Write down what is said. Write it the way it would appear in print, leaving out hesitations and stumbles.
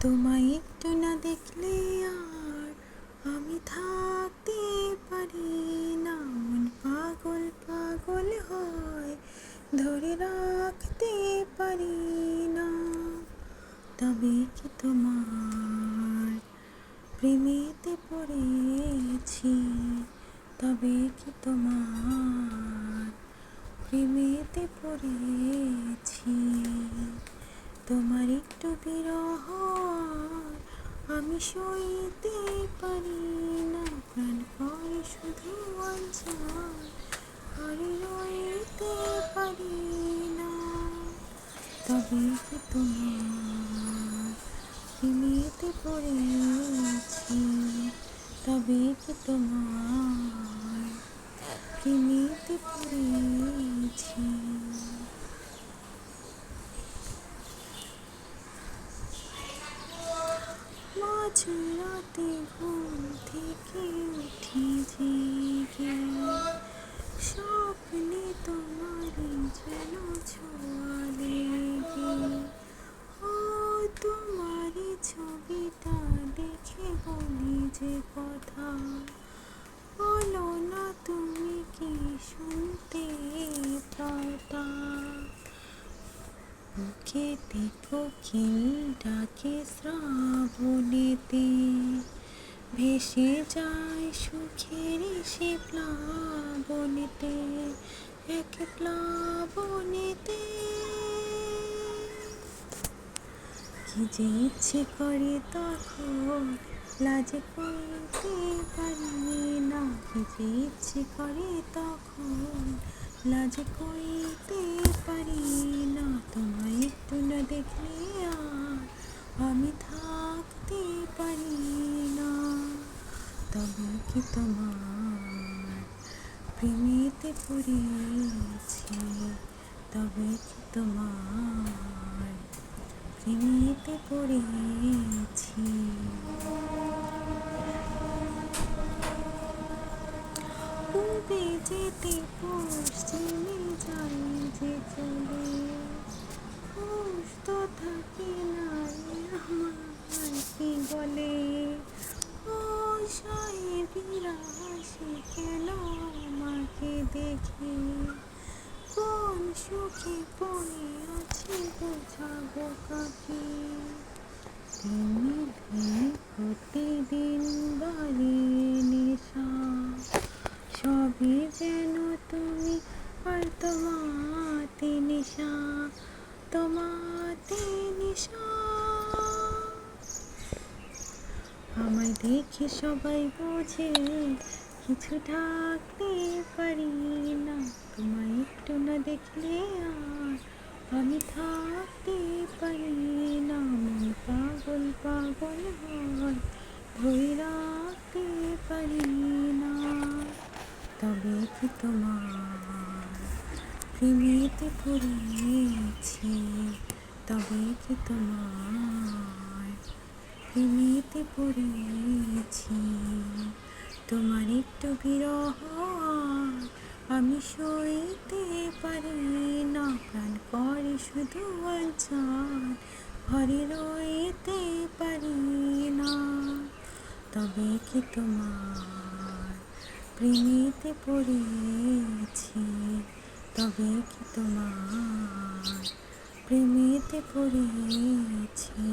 তোমায় একটু না দেখলে আর আমি থাকতে পারি না। মন পাগল পাগল হয়, ধরে রাখতে পারি না। তবে কি তোমার প্রেমেতে পড়েছি, তবে কি তোমার প্রেমেতে পড়েছি। তোমার একটু বিরহ আমি সইতে পারি না। প্রাণ করে শুধু অঞ্চল, ঘরে রইতে পারি না। তবে কি তোমার প্রেমেতে পড়েছি, তবে কি তোমার প্রেমেতে পড়েছি। মাঝরাতে ঘুম থেকে উঠি জেগে, স্বপ্নে তোমারই যেন ছোঁয়া লেগে। ও তোমারই ছবিটা দেখে বলি যে কথা, বলো না তুমি কি শুনতে পাতা। বুকেতে কোকিল ডাকে শ্রাবণেতে, ভেসে যায় সুখের সে প্লাবনেতে, এক প্লাবনেতে। কি যে ইচ্ছে করে তখন লাজে কইতে পারি না। কি যে ইচ্ছে করে তখন লাজে কইতে পারি না। তোমায় একটু না দেখলে আর আমি থাকতে পারি না। তবে কি তোমার প্রেমেতে পড়েছি, তবে কি তোমার প্রেমেতে পড়েছি। পূবে যেতে পশ্চিমে যাই যে চলে, হুঁশ তো থাকে না আমার কি বলে। ও সাহেবিরা হাসে কেন আমাকে দেখে, কোন সুখে পড়ে আছি বোঝাবো কাকে। তুমি প্রতিদিন বাড়ি নেশা, সবই যেন তুমি আর তোমাতে নেশা, তোমাতে নেশা। আমায় দেখে সবাই বোঝে কিছু ঢাকতে পারি না। তোমায় একটু না দেখলে আর আমি থাকতে পারি না। মন পাগল পাগল হয়, ধরে রাখতে পারি না। তবে কি তোমার প্রেমেতে পড়েছি, তবে কি তোমার প্রেমেতে পড়েছি। তোমার একটু বিরহ আমি সইতে পারি না। প্রাণ করে শুধু অঞ্চল, ঘরে রইতে পারি না। তবে কি তোমার প্রেমেতে পড়েছি, তবে কি তোমার প্রেমেতে পড়েছি।